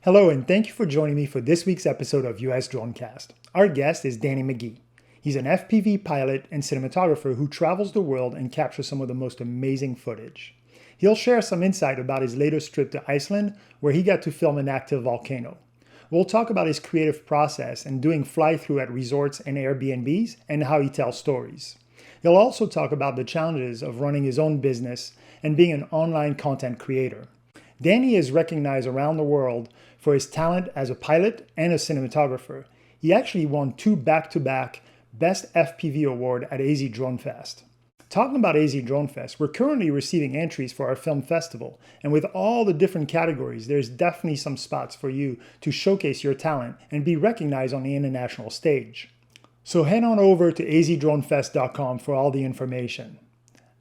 Hello, and thank you for joining me for this week's episode of USDroneCast. Our guest is Danny McGee. He's an FPV pilot and cinematographer who travels the world and captures some of the most amazing footage. He'll share some insight about his latest trip to Iceland, where he got to film an active volcano. We'll talk about his creative process and doing fly-through at resorts and Airbnbs and how he tells stories. He'll also talk about the challenges of running his own business and being an online content creator. Danny is recognized around the world for his talent as a pilot and a cinematographer. He actually won two back-to-back Best FPV Award at AZ Drone Fest. Talking about AZ Drone Fest, we're currently receiving entries for our film festival, and with all the different categories, there's definitely some spots for you to showcase your talent and be recognized on the international stage. So head on over to azdronefest.com for all the information.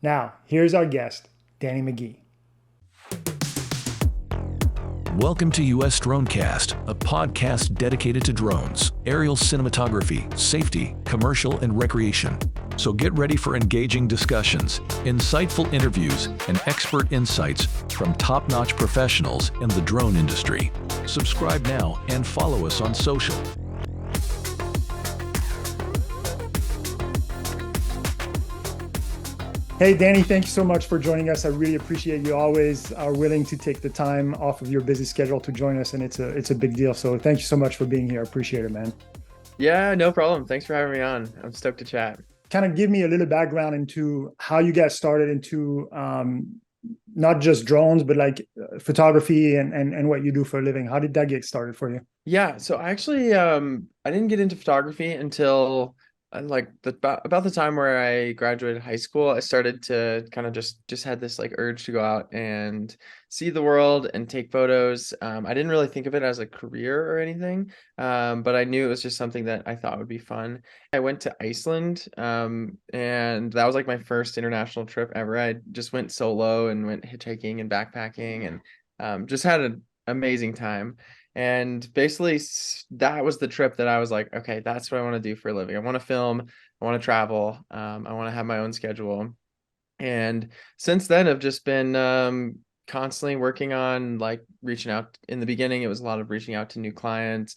Now, here's our guest, Danny McGee. Welcome to US DroneCast, a podcast dedicated to drones, aerial cinematography, safety, commercial, and recreation. So get ready for engaging discussions, insightful interviews, and expert insights from top-notch professionals in the drone industry. Subscribe now and follow us on social. Hey, Danny, thank you so much for joining us. I really appreciate you always are willing to take the time off of your busy schedule to join us, and it's a big deal. So thank you so much for being here. I appreciate it, man. Yeah, no problem. Thanks for having me on. I'm stoked to chat. Kind of give me a little background into how you got started into not just drones, but like photography and what you do for a living. How did that get started for you? Yeah, so actually, I didn't get into photography until like about the time where I graduated high school. I started to kind of just had this like urge to go out and see the world and take photos. I didn't really think of it as a career or anything, but I knew it was just something that I thought would be fun. I went to Iceland, and that was like my first international trip ever. I just went solo and went hitchhiking and backpacking and just had an amazing time. And basically, that was the trip that I was like, okay, that's what I want to do for a living. I want to film, I want to travel, I want to have my own schedule. And since then, I've just been constantly working on like reaching out. In the beginning, it was a lot of reaching out to new clients,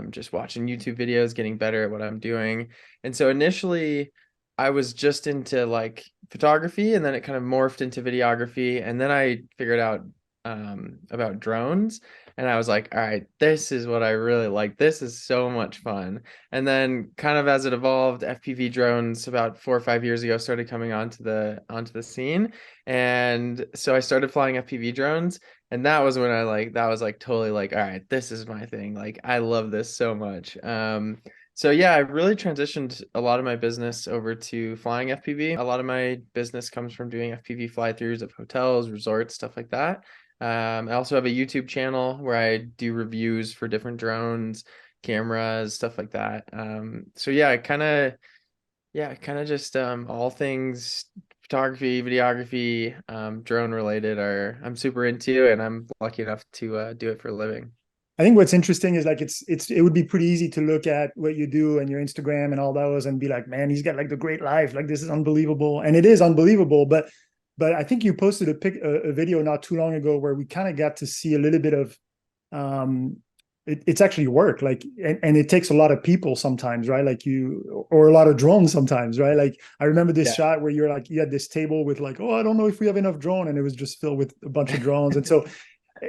just watching YouTube videos, getting better at what I'm doing. And so initially, I was just into like photography, and then it kind of morphed into videography. And then I figured out about drones, and I was like, all right, this is what I really like. This is so much fun. And then kind of as it evolved, FPV drones about 4 or 5 years ago started coming onto the scene. And so I started flying FPV drones, and that was when that was like totally like, all right, this is my thing. Like I love this so much. So yeah, I really transitioned a lot of my business over to flying FPV. A lot of my business comes from doing FPV fly-throughs of hotels, resorts, stuff like that. I also have a YouTube channel where I do reviews for different drones, cameras, stuff like that. So yeah, kind of just all things photography, videography, drone related I'm super into, and I'm lucky enough to do it for a living. I think what's interesting is like it would be pretty easy to look at what you do and your Instagram and all those and be like, man, he's got like the great life. Like this is unbelievable, and it is unbelievable. But I think you posted a video not too long ago where we kind of got to see a little bit of it's actually work, like, and it takes a lot of people sometimes, right? Like you, or a lot of drones sometimes, right? Like I remember this Yeah. shot where you're like, you had this table with like, oh, I don't know if we have enough drone, and it was just filled with a bunch of drones. And so,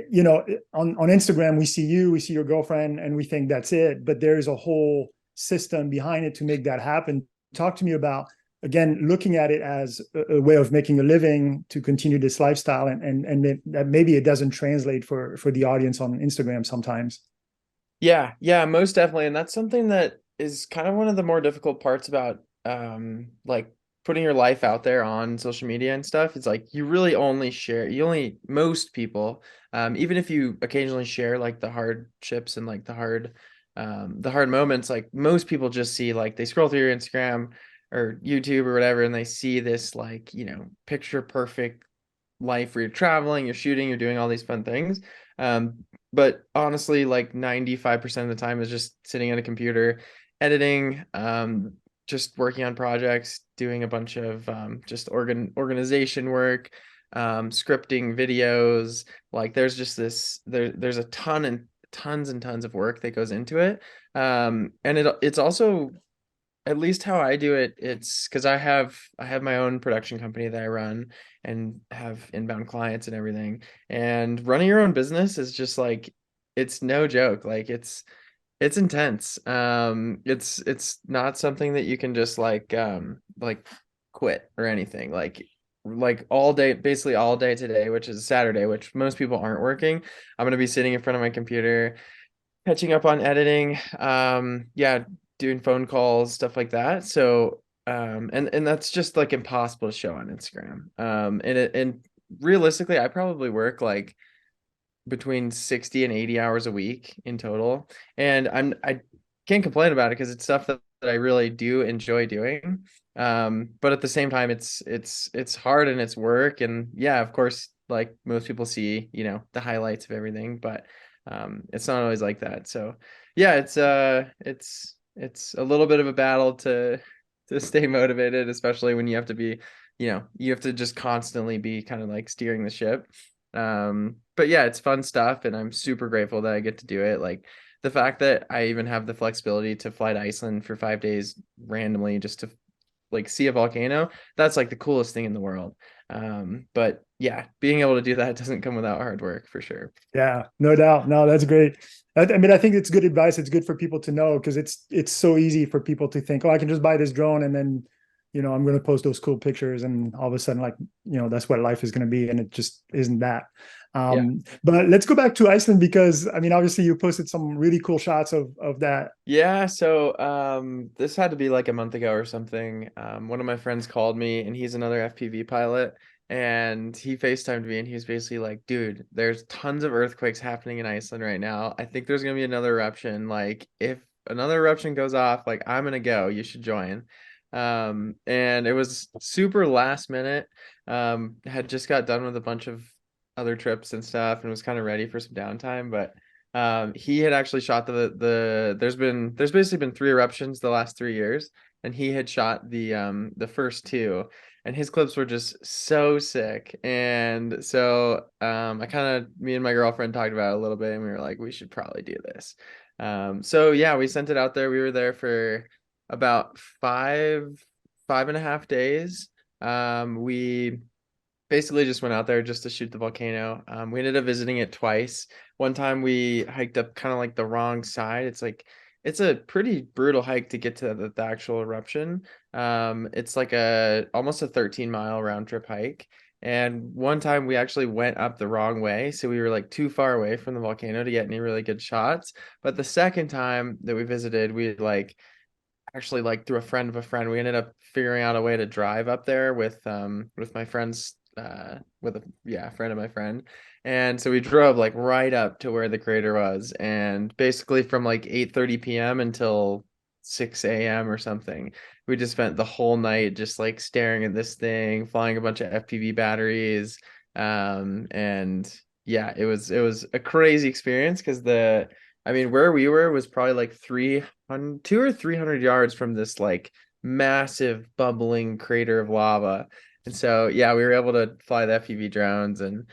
you know, on Instagram, we see you, we see your girlfriend, and we think that's it. But there's a whole system behind it to make that happen. Talk to me about, again, looking at it as a way of making a living to continue this lifestyle, and that maybe it doesn't translate for the audience on Instagram sometimes. Yeah, most definitely. And that's something that is kind of one of the more difficult parts about like putting your life out there on social media and stuff. It's like you really only share, most people, even if you occasionally share like the hardships and like the hard moments, like most people just see, like they scroll through your Instagram or YouTube or whatever, and they see this like, picture perfect life where you're traveling, you're shooting, you're doing all these fun things. But honestly, like 95% of the time is just sitting at a computer, editing, just working on projects, doing a bunch of just organization work, scripting videos. Like there's just there's a ton tons and tons of work that goes into it. And it's also, at least how I do it, it's because I have my own production company that I run and have inbound clients and everything. And running your own business is just like, it's no joke. Like it's intense. It's not something that you can just like quit or anything. Like all day, basically all day today, which is Saturday, which most people aren't working. I'm gonna be sitting in front of my computer, catching up on editing, yeah, doing phone calls, stuff like that. So and that's just like impossible to show on Instagram. And realistically, I probably work like between 60 and 80 hours a week in total. And I can't complain about it because it's stuff that I really do enjoy doing. But at the same time, it's hard and it's work. And yeah, of course, like most people see, the highlights of everything, but it's not always like that. So yeah, it's a little bit of a battle to stay motivated, especially when you have to be, you have to just constantly be kind of like steering the ship. But yeah, it's fun stuff, and I'm super grateful that I get to do it. Like the fact that I even have the flexibility to fly to Iceland for 5 days randomly just to like see a volcano, that's like the coolest thing in the world. But yeah, being able to do that doesn't come without hard work for sure. Yeah, no doubt. No, that's great. I mean, I think it's good advice. It's good for people to know because it's so easy for people to think, oh, I can just buy this drone and then, I'm going to post those cool pictures, and all of a sudden, like, that's what life is going to be, and it just isn't that. Yeah. But let's go back to Iceland because I mean, obviously, you posted some really cool shots of that. Yeah, so this had to be like a month ago or something. One of my friends called me, and he's another FPV pilot, and he FaceTimed me, and he was basically like, dude, there's tons of earthquakes happening in Iceland right now. I think there's gonna be another eruption. Like if another eruption goes off, like I'm gonna go. You should join. And it was super last minute. Had just got done with a bunch of other trips and stuff and was kind of ready for some downtime, but he had actually shot there's basically been three eruptions the last 3 years, and he had shot the first two, and his clips were just so sick. And so I kind of, me and my girlfriend talked about it a little bit, and we were like, we should probably do this. So yeah, we sent it out there. We were there for about 5.5 days. We basically just went out there just to shoot the volcano. We ended up visiting it twice. One time we hiked up kind of like the wrong side. It's a pretty brutal hike to get to the actual eruption. It's like almost a 13-mile round trip hike. And one time we actually went up the wrong way, so we were like too far away from the volcano to get any really good shots. But the second time that we visited, we like actually, like through a friend of a friend, we ended up figuring out a way to drive up there with my friends, with a friend of my friend. And so we drove like right up to where the crater was, and basically from like 8:30 p.m. until 6 a.m. or something, we just spent the whole night just like staring at this thing, flying a bunch of FPV batteries. And yeah, it was a crazy experience because I mean, where we were was probably like 200 or 300 yards from this like massive bubbling crater of lava. And so, yeah, we were able to fly the FPV drones, and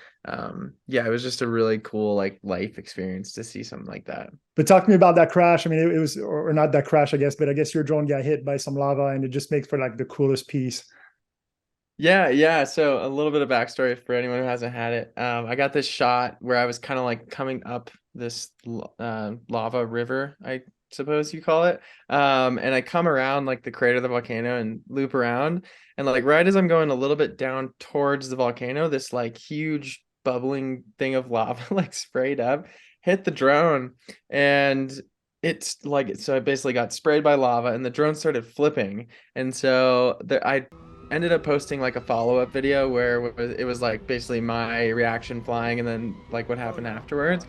yeah, it was just a really cool like life experience to see something like that. But talk to me about that crash. I mean, it was, or not that crash, I guess, but I guess your drone got hit by some lava, and it just makes for like the coolest piece. Yeah, yeah. So a little bit of backstory for anyone who hasn't had it. I got this shot where I was kind of like coming up this lava river, I suppose you call it. And I come around like the crater of the volcano and loop around. And like right as I'm going a little bit down towards the volcano, this like huge bubbling thing of lava like sprayed up, hit the drone, and it's like, so I basically got sprayed by lava, and the drone started flipping. And so I ended up posting like a follow-up video where it was like basically my reaction flying and then like what happened afterwards.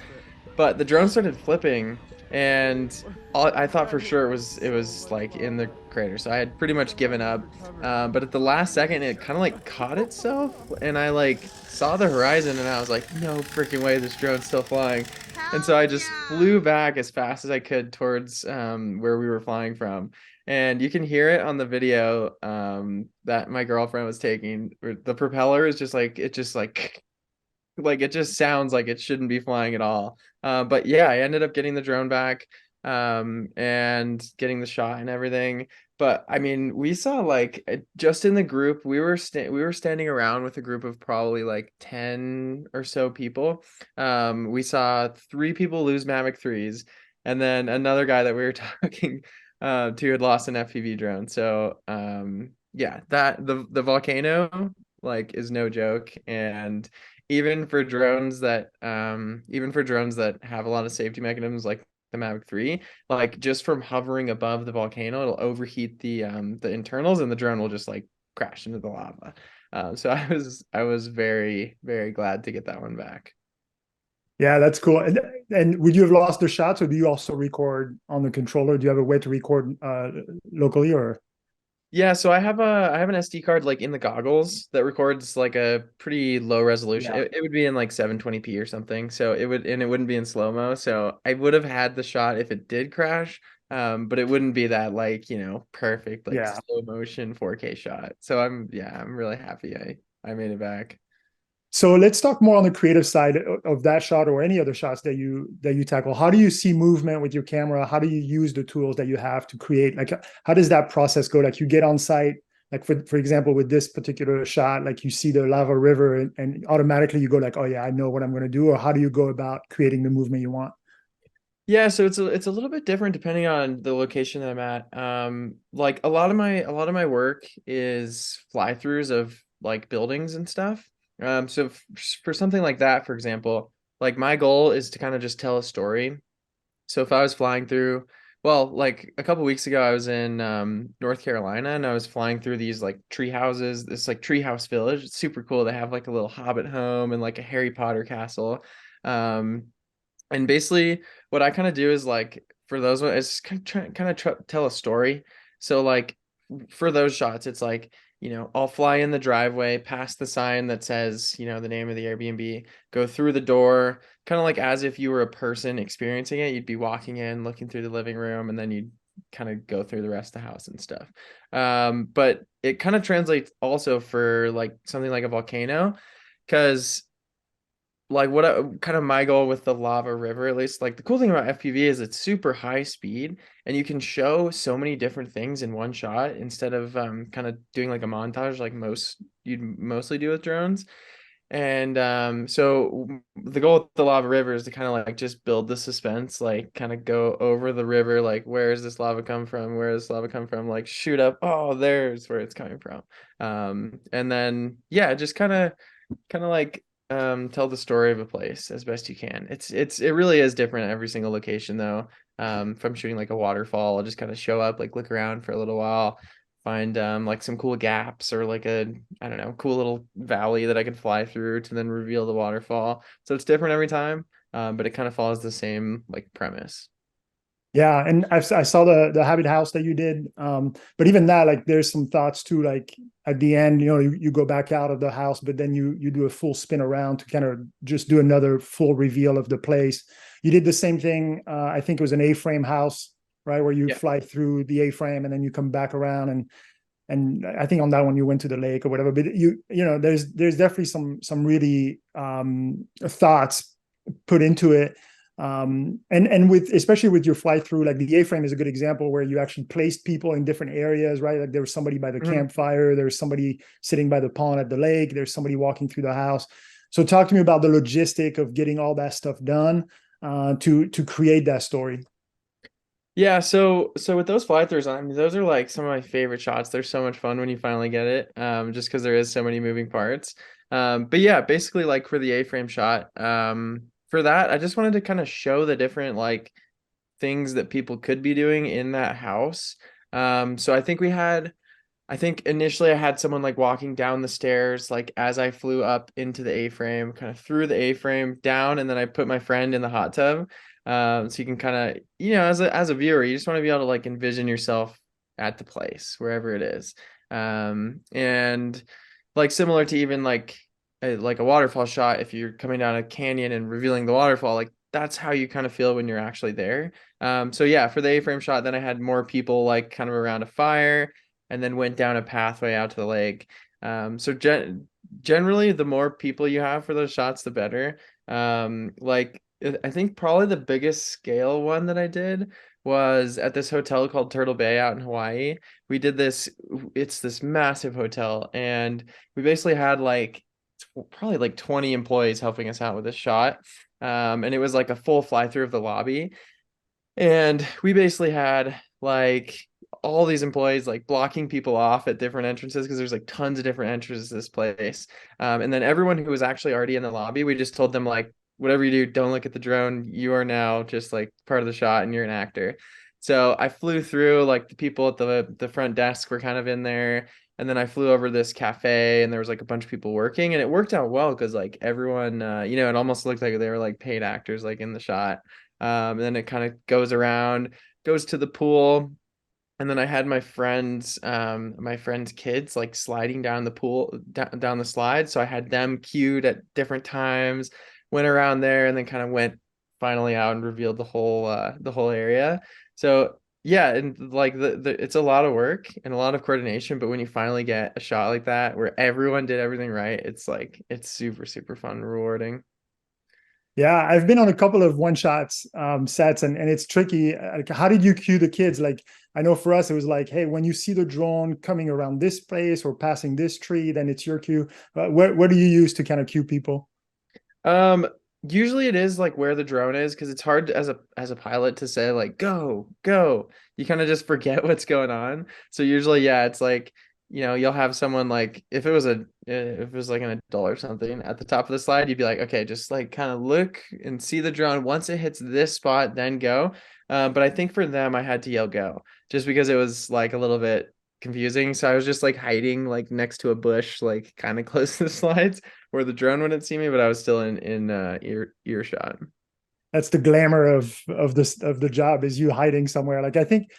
But the drone started flipping, and I thought for sure it was like in the crater, so I had pretty much given up. But at the last second, it kind of like caught itself, and I like saw the horizon, and I was like, no freaking way, this drone's still flying. And so I just flew back as fast as I could towards where we were flying from. And you can hear it on the video that my girlfriend was taking. The propeller is just like, it just like like it just sounds like it shouldn't be flying at all. But yeah, I ended up getting the drone back, and getting the shot and everything. But I mean, we saw like just in the group, we were standing around with a group of probably like 10 or so people. We saw three people lose Mavic 3s, and then another guy that we were talking to had lost an FPV drone. So yeah, that the volcano like is no joke. And even for drones that have a lot of safety mechanisms like the Mavic 3, like just from hovering above the volcano, it'll overheat the internals, and the drone will just like crash into the lava. So I was very, very glad to get that one back. Yeah, that's cool. And would you have lost the shots, or do you also record on the controller? Do you have a way to record locally, or? Yeah, so I have an SD card like in the goggles that records like a pretty low resolution. Yeah. It would be in like 720p or something. So it wouldn't be in slow-mo. So I would have had the shot if it did crash. But it wouldn't be that like, perfect like Yeah. slow motion 4K shot. So I'm really happy I made it back. So let's talk more on the creative side of that shot or any other shots that you tackle. How do you see movement with your camera? How do you use the tools that you have to create? Like, how does that process go? Like, you get on site, like for example, with this particular shot, like you see the lava river, and automatically you go like, oh yeah, I know what I'm going to do. Or how do you go about creating the movement you want? Yeah, so it's a little bit different depending on the location that I'm at. Like a lot of my work is fly-throughs of like buildings and stuff. So for something like that, for example, like my goal is to kind of just tell a story. So if I was flying through, well, like a couple weeks ago, I was in North Carolina, and I was flying through these like tree houses, this like treehouse village. It's super cool. They have like a little Hobbit home and like a Harry Potter castle. Um, and basically, what I kind of do is like for those ones, it's kind of tell a story. So like for those shots, it's like, I'll fly in the driveway, past the sign that says, the name of the Airbnb, go through the door, kind of like as if you were a person experiencing it. You'd be walking in, looking through the living room, and then you'd kind of go through the rest of the house and stuff. But it kind of translates also for like something like a volcano, because like kind of my goal with the lava river, at least, like the cool thing about FPV is it's super high speed, and you can show so many different things in one shot instead of kind of doing like a montage like you'd mostly do with drones. And so the goal with the lava river is to kind of like just build the suspense, like kind of go over the river, like where does this lava come from, where does lava come from, like shoot up, oh there's where it's coming from. And then yeah, just kind of like tell the story of a place as best you can. It really is different at every single location though. If I'm shooting like a waterfall, I'll just kind of show up, like look around for a little while, find like some cool gaps or like a, I don't know, cool little valley that I can fly through to then reveal the waterfall. So it's different every time. But it kind of follows the same like premise. Yeah, and I saw the Habit House that you did, but even that, like, there's some thoughts too. Like at the end, you go back out of the house, but then you do a full spin around to kind of just do another full reveal of the place. You did the same thing. I think it was an A-frame house, right, where you Yeah. fly through the A-frame and then you come back around, and I think on that one you went to the lake or whatever. But there's definitely some really thoughts put into it. And with, especially with your fly through, like the A-frame is a good example where you actually placed people in different areas, right? Like there was somebody by the Mhm. campfire, there's somebody sitting by the pond at the lake, there's somebody walking through the house. So talk to me about the logistic of getting all that stuff done to create that story. Yeah, so with those fly throughs, I mean, those are like some of my favorite shots. They're so much fun when you finally get it, just because there is so many moving parts. But yeah, basically like for the A-frame shot, for that, I just wanted to kind of show the different like things that people could be doing in that house. So I think initially I had someone like walking down the stairs, like as I flew up into the A-frame, kind of through the A-frame down, and then I put my friend in the hot tub. So you can kind of, as a viewer, you just want to be able to like envision yourself at the place, wherever it is. And like similar to even like a waterfall shot, if you're coming down a canyon and revealing the waterfall, like that's how you kind of feel when you're actually there. So yeah, for the A-frame shot, then I had more people like kind of around a fire, and then went down a pathway out to the lake. So generally the more people you have for those shots, the better. Like I think probably the biggest scale one that I did was at this hotel called Turtle Bay out in Hawaii. We did this, it's this massive hotel, and we basically had like probably like 20 employees helping us out with this shot. And it was like a full fly through of the lobby. And we basically had like all these employees like blocking people off at different entrances because there's like tons of different entrances to this place. And then everyone who was actually already in the lobby, we just told them like, whatever you do, don't look at the drone. You are now just like part of the shot and you're an actor. So I flew through, like the people at the front desk were kind of in there. And then I flew over this cafe and there was like a bunch of people working, and it worked out well because like everyone, it almost looked like they were like paid actors like in the shot. And then it kind of goes around, goes to the pool, and then I had my friends' kids like sliding down the pool, down the slide. So I had them cued at different times, went around there, and then kind of went finally out and revealed the whole area. So yeah, and like it's a lot of work and a lot of coordination, but when you finally get a shot like that where everyone did everything right, it's like it's super, super fun and rewarding. Yeah, I've been on a couple of one shots sets, and it's tricky. Like, how did you cue the kids? Like, I know for us, it was like, hey, when you see the drone coming around this place or passing this tree, then it's your cue. What do you use to kind of cue people? Um, Usually it is like where the drone is because it's hard as a pilot to say like go, go. You kind of just forget what's going on. So usually, yeah, it's like, you'll have someone like if it was like an adult or something at the top of the slide, you'd be like, okay, just like kind of look and see the drone. Once it hits this spot, then go. But I think for them, I had to yell go just because it was like a little bit confusing. So I was just like hiding like next to a bush, like kind of close to the slides where the drone wouldn't see me, but I was still in earshot. That's the glamour of the job, is you hiding somewhere. Like, I think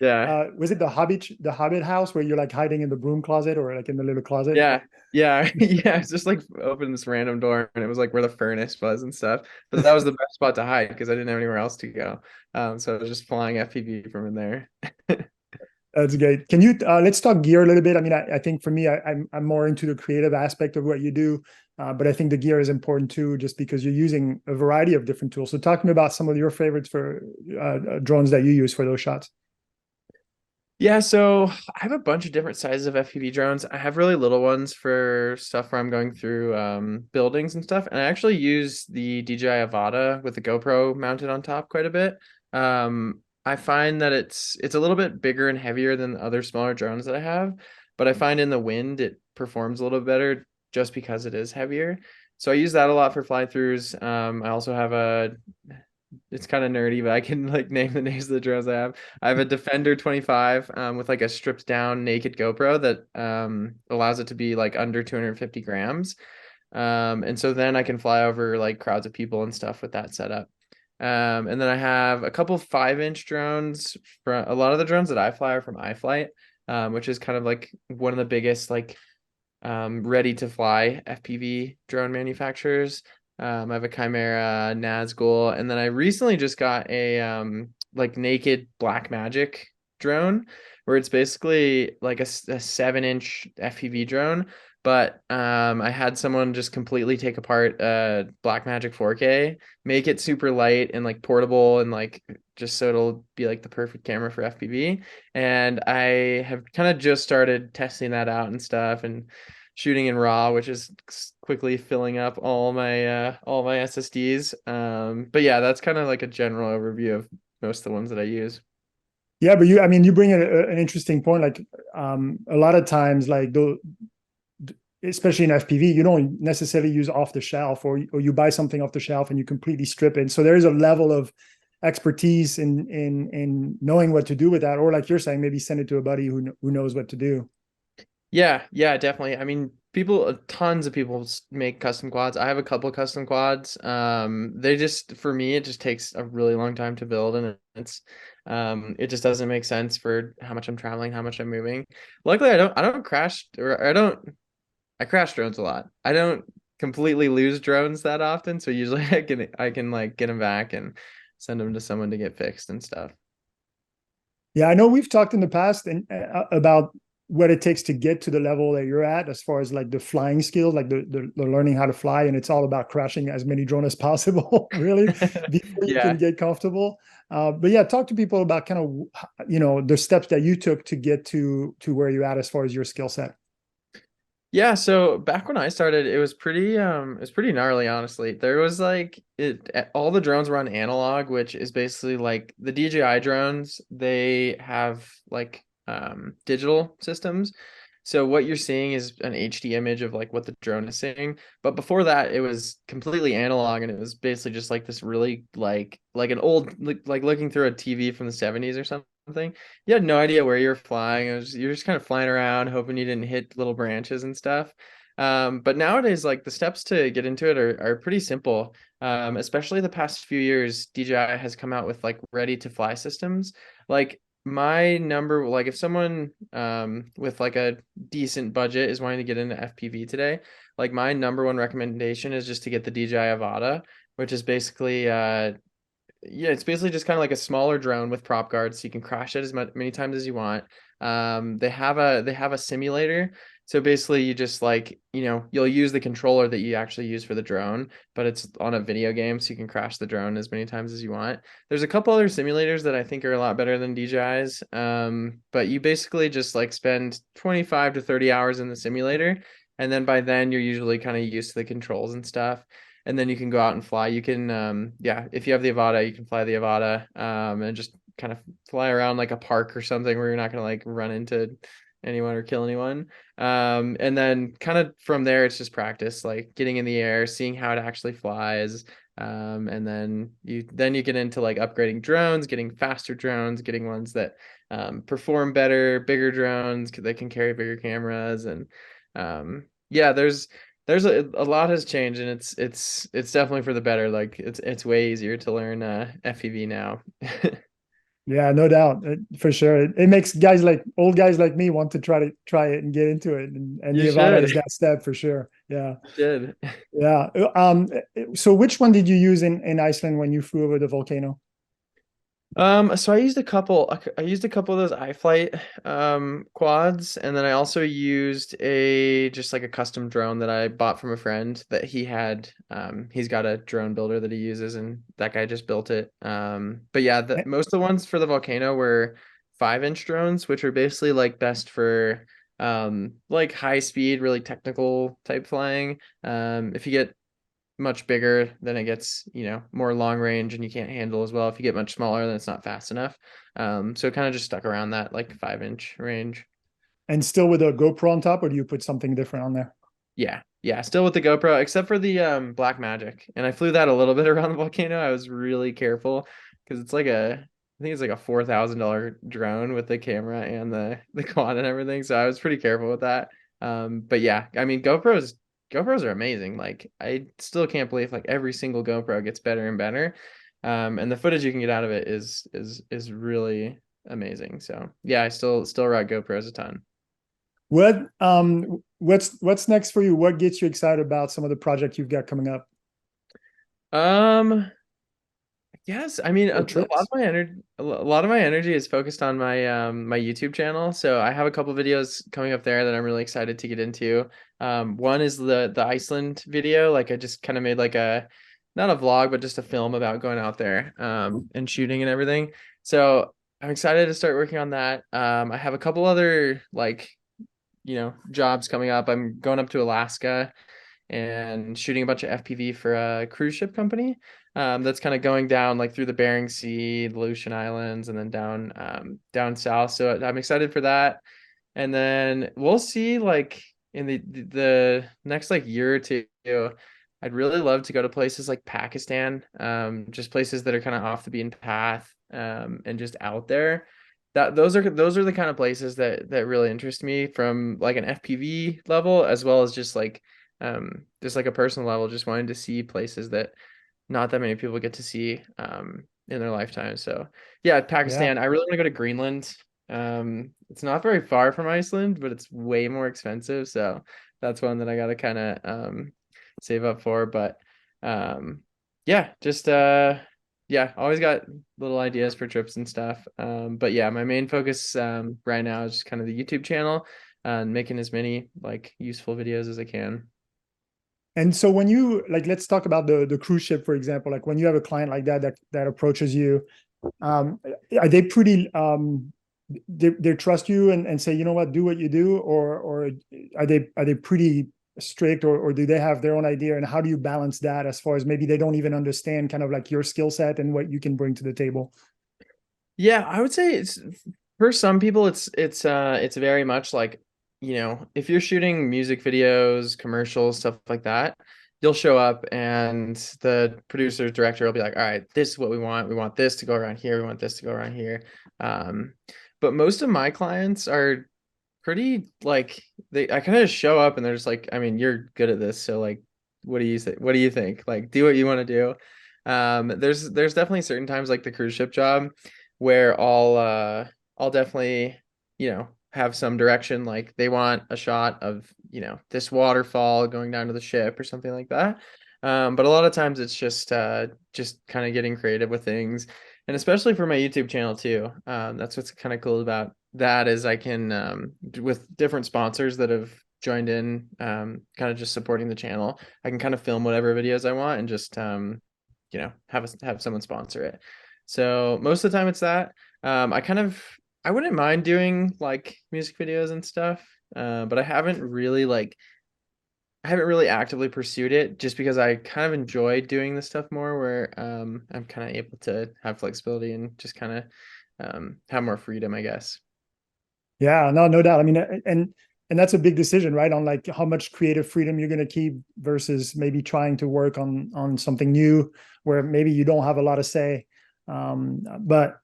Yeah, was it the Hobbit house where you're like hiding in the broom closet or like in the little closet? yeah, yeah, yeah. It's just like opened this random door, and it was like where the furnace was and stuff. But that was the best spot to hide because I didn't have anywhere else to go. So I was just flying FPV from in there. That's great. Can you let's talk gear a little bit? I mean, I think for me, I'm more into the creative aspect of what you do, but I think the gear is important too, just because you're using a variety of different tools. So talk to me about some of your favorites for drones that you use for those shots. Yeah, so I have a bunch of different sizes of FPV drones. I have really little ones for stuff where I'm going through buildings and stuff. And I actually use the DJIAvata with the GoPro mounted on top quite a bit. I find that it's a little bit bigger and heavier than the other smaller drones that I have, but I find in the wind it performs a little better just because it is heavier. So I use that a lot for fly throughs. I also have it's kind of nerdy, but I can like name the names of the drones I have. I have a Defender 25 with like a stripped down naked GoPro that allows it to be like under 250 grams. And so then I can fly over like crowds of people and stuff with that setup. And then I have a couple 5-inch drones. For a lot of the drones that I fly are from iFlight, which is kind of like one of the biggest like ready to fly FPV drone manufacturers. I have a Chimera, Nazgul, and then I recently just got a like naked Black Magic drone, where it's basically like a 7-inch FPV drone. But I had someone just completely take apart Black Magic 4K, make it super light and like portable, and like just so it'll be like the perfect camera for FPV. And I have kind of just started testing that out and stuff, and shooting in RAW, which is quickly filling up all my SSDs. But yeah, that's kind of like a general overview of most of the ones that I use. Yeah, but I mean, you bring an interesting point. Like, a lot of times, like especially in FPV, you don't necessarily use off the shelf, or you buy something off the shelf and you completely strip it. So there is a level of expertise in knowing what to do with that, or like you're saying, maybe send it to a buddy who knows what to do. Yeah, yeah, definitely. I mean, tons of people make custom quads. I have a couple custom quads. They just, for me, it just takes a really long time to build, and it just doesn't make sense for how much I'm traveling, how much I'm moving. Luckily, I don't crash, or I crash drones a lot. I don't completely lose drones that often, so usually I can like get them back and send them to someone to get fixed and stuff. Yeah, I know we've talked in the past about what it takes to get to the level that you're at as far as like the flying skills, like the learning how to fly, and it's all about crashing as many drones as possible, really, before you can Yeah. get comfortable. But yeah, talk to people about kind of the steps that you took to get to where you're at as far as your skill set. Yeah, so back when I started, it was pretty gnarly, honestly. There was like all the drones were on analog, which is basically like the DJI drones, they have like digital systems. So what you're seeing is an HD image of like what the drone is seeing. But before that, it was completely analog and it was basically just like this really like an old like looking through a TV from the 70s or something. You had no idea where you're flying. You're just kind of flying around, hoping you didn't hit little branches and stuff. But nowadays, like the steps to get into it are pretty simple. Especially the past few years, DJI has come out with like ready to fly systems. Like my number, like if someone with like a decent budget is wanting to get into FPV today, like my number one recommendation is just to get the DJIAvata, which is basically yeah, it's basically just kind of like a smaller drone with prop guards, so you can crash it as many times as you want. They have a simulator, so basically you just like you'll use the controller that you actually use for the drone, but it's on a video game, so you can crash the drone as many times as you want. There's a couple other simulators that I think are a lot better than DJI's, but you basically just like spend 25 to 30 hours in the simulator, and then by then you're usually kind of used to the controls and stuff, and then you can go out and fly. You can, yeah, if you have the Avata, you can fly the Avata, and just kind of fly around like a park or something where you're not gonna like run into anyone or kill anyone. And then kind of from there, it's just practice, like getting in the air, seeing how it actually flies. And then you get into like upgrading drones, getting faster drones, getting ones that perform better, bigger drones that can carry bigger cameras, and yeah, there's a lot has changed, and it's definitely for the better. Like it's way easier to learn FPV now. Yeah, no doubt, for sure. It makes guys like old guys like me want to try it and get into it, and the You Avata should. is that step for sure. Yeah, You should. yeah. So which one did you use in Iceland when you flew over the volcano? So I used a couple of those iFlight quads, and then I also used a just like a custom drone that I bought from a friend that he had. He's got a drone builder that he uses, and that guy just built it. But yeah, most of the ones for the volcano were 5-inch drones, which are basically like best for like high speed, really technical type flying. If you get much bigger, then it gets, more long range and you can't handle as well. If you get much smaller, then it's not fast enough. So it kind of just stuck around that like 5-inch range. And still with a GoPro on top, or do you put something different on there? Yeah, yeah, still with the GoPro, except for the Black Magic. And I flew that a little bit around the volcano. I was really careful because it's like I think it's like a $4,000 drone with the camera and the quad and everything. So I was pretty careful with that. But yeah, I mean GoPros are amazing. Like I still can't believe like every single GoPro gets better and better. And the footage you can get out of it is really amazing. So yeah, I still rock GoPros a ton. What's next for you? What gets you excited about some of the projects you've got coming up? Um, yes, I mean Or a lot of trips? my energy, a lot of my energy is focused on my YouTube channel. So I have a couple videos coming up there that I'm really excited to get into. One is the Iceland video. Like I just kind of made like a not a vlog, but just a film about going out there and shooting and everything. So I'm excited to start working on that. I have a couple other like jobs coming up. I'm going up to Alaska and shooting a bunch of FPV for a cruise ship company that's kind of going down like through the Bering Sea, the Aleutian Islands, and then down south. So I'm excited for that. And then we'll see like in the next like year or two. I'd really love to go to places like Pakistan, just places that are kind of off the beaten path, and just out there. Those are the kind of places that really interest me from like an FPV level as well as just like a personal level, just wanting to see places that not that many people get to see in their lifetime. So yeah, Yeah. Pakistan. I really want to go to Greenland. It's not very far from Iceland, but it's way more expensive. So that's one that I gotta kind of save up for. But um, yeah, just yeah, always got little ideas for trips and stuff. But yeah, my main focus right now is just kind of the YouTube channel and making as many like useful videos as I can. And so when you like, let's talk about the cruise ship, for example. Like when you have a client like that approaches you, um, are they pretty they trust you and say, you know what, do what you do, or are they pretty strict, or do they have their own idea? And how do you balance that as far as maybe they don't even understand kind of like your skill set and what you can bring to the table? Yeah, I would say it's for some people it's very much like, if you're shooting music videos, commercials, stuff like that, you'll show up and the producer director will be like, all right, this is what we want. We want this to go around here. We want this to go around here. Um, but most of my clients are pretty like I kind of show up and they're just like, I mean, you're good at this, so like, what do you think? What do you think? Like, do what you want to do. There's definitely certain times like the cruise ship job where I'll definitely, have some direction. Like they want a shot of, this waterfall going down to the ship or something like that. But a lot of times it's just kind of getting creative with things. And especially for my YouTube channel too. That's what's kind of cool about that is I can with different sponsors that have joined in, kind of just supporting the channel, I can kind of film whatever videos I want and just have someone sponsor it. So most of the time it's that. I wouldn't mind doing like music videos and stuff, but I haven't really actively pursued it just because I kind of enjoy doing this stuff more where I'm kind of able to have flexibility and just kind of have more freedom, I guess. Yeah, no, no doubt. I mean, and that's a big decision, right? On like how much creative freedom you're going to keep versus maybe trying to work on something new where maybe you don't have a lot of say. But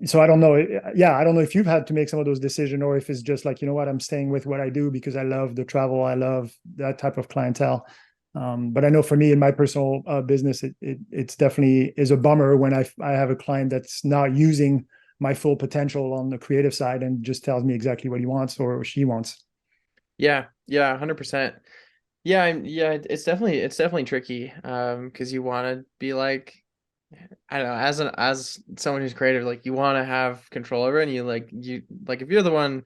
so I don't know. Yeah, I don't know if you've had to make some of those decisions or if it's just like, you know what, I'm staying with what I do because I love the travel. I love that type of clientele. But I know for me in my personal business, it's definitely is a bummer when I have a client that's not using my full potential on the creative side and just tells me exactly what he wants or she wants. Yeah, yeah, 100%. Yeah, yeah, it's definitely tricky because you want to be like, I don't know, as someone who's creative, like you want to have control over it, and you like if you're the one,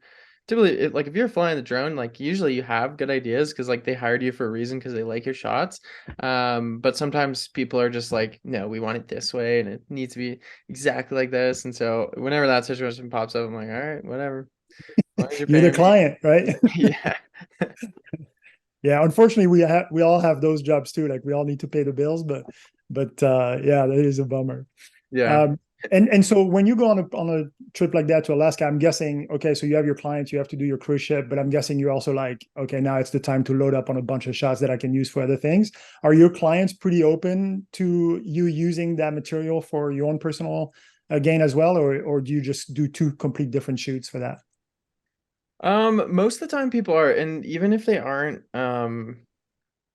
typically like if you're flying the drone, like usually you have good ideas because like they hired you for a reason because they like your shots. But sometimes people are just like, no, we want it this way and it needs to be exactly like this. And so whenever that situation pops up, I'm like, all right, whatever, as long as you're You're the paying me. client, right? Yeah, Yeah, unfortunately, we all have those jobs too. Like we all need to pay the bills, but yeah, that is a bummer. yeah. Um, and so when you go on a trip like that to Alaska, I'm guessing, okay, so you have your clients, you have to do your cruise ship, but I'm guessing you're also like, okay, now it's the time to load up on a bunch of shots that I can use for other things. Are your clients pretty open to you using that material for your own personal gain as well, or do you just do two complete different shoots for that? Most of the time people are, and even if they aren't,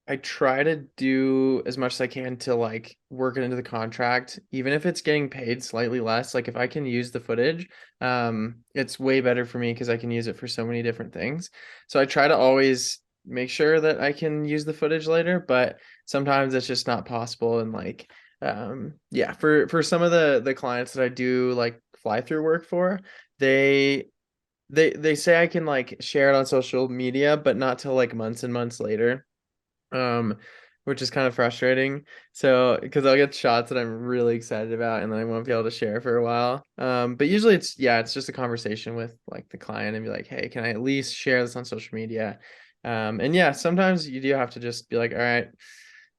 I try to do as much as I can to like work it into the contract, even if it's getting paid slightly less. Like if I can use the footage, it's way better for me because I can use it for so many different things. So I try to always make sure that I can use the footage later, but sometimes it's just not possible. And like, yeah, for some of the clients that I do like fly through work for, they they say I can like share it on social media, but not till like months and months later, um, which is kind of frustrating. So, because I'll get shots that I'm really excited about, and then I won't be able to share for a while. But usually it's just a conversation with like the client and be like, hey, can I at least share this on social media? And yeah, sometimes you do have to just be like, all right,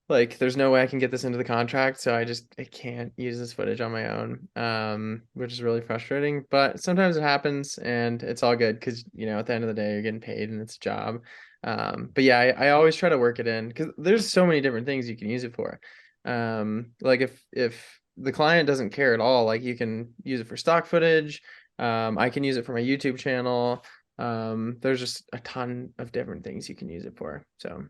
like there's no way I can get this into the contract, so I can't use this footage on my own, which is really frustrating, but sometimes it happens and it's all good because at the end of the day you're getting paid and it's a job. But yeah, I always try to work it in because there's so many different things you can use it for. Like if the client doesn't care at all, like you can use it for stock footage. I can use it for my YouTube channel. There's just a ton of different things you can use it for, so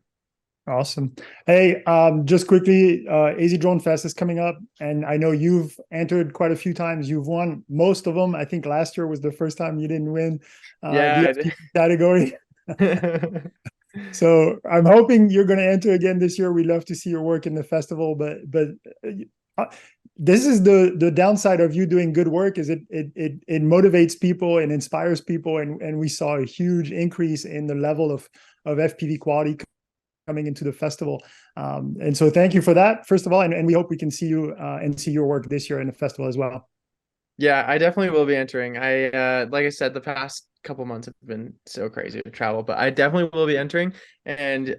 Awesome. Hey, just quickly, AZ Drone Fest is coming up, and I know you've entered quite a few times. You've won most of them. I think last year was the first time you didn't win the yeah. FPV category. I So I'm hoping you're going to enter again this year. We love to see your work in the festival, but uh, this is the downside of you doing good work is it motivates people and inspires people, and we saw a huge increase in the level of FPV quality coming into the festival. And so thank you for that, first of all, and we hope we can see you and see your work this year in the festival as well. Yeah, I definitely will be entering. Like I said, the past couple months have been so crazy to travel, but I definitely will be entering. And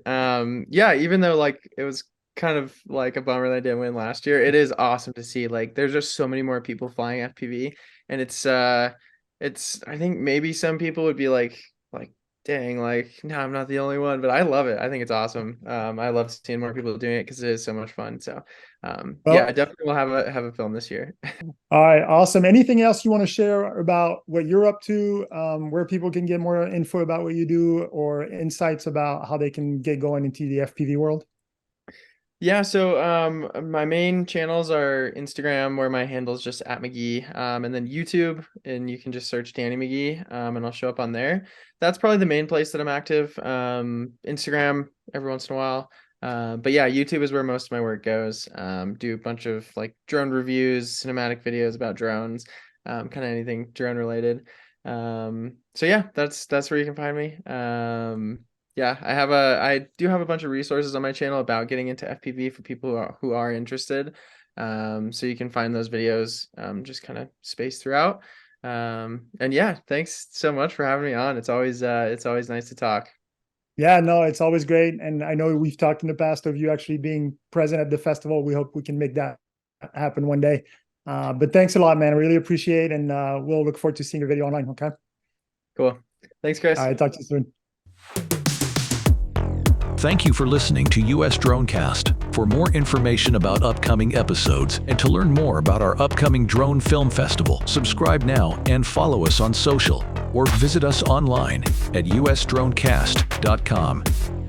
yeah, even though like it was kind of like a bummer that I didn't win last year, it is awesome to see like there's just so many more people flying FPV, and it's I think maybe some people would be like dang, like no, I'm not the only one, but I love it. I think it's awesome. I love seeing more people doing it because it is so much fun. So yeah, I Well, definitely will have a film this year. all right, awesome. Anything else you want to share about what you're up to, where people can get more info about what you do, or insights about how they can get going into the FPV world? Yeah, so my main channels are Instagram, where my handle is just at McGee, and then YouTube, and you can just search Danny McGee, and I'll show up on there. That's probably the main place that I'm active. Instagram every once in a while. But yeah, YouTube is where most of my work goes. Do a bunch of like drone reviews, cinematic videos about drones, kind of anything drone related. So yeah, that's where you can find me. Yeah, I do have a bunch of resources on my channel about getting into FPV for people who are interested. So you can find those videos just kind of spaced throughout. And yeah, thanks so much for having me on. It's always nice to talk. Yeah, no, it's always great. And I know we've talked in the past of you actually being present at the festival. We hope we can make that happen one day. But thanks a lot, man. I really appreciate it. And we'll look forward to seeing your video online. Okay. Cool. Thanks, All Chris. right. Talk to you soon. Thank you for listening to US DroneCast. For more information about upcoming episodes and to learn more about our upcoming Drone Film Festival, subscribe now and follow us on social or visit us online at usdronecast.com.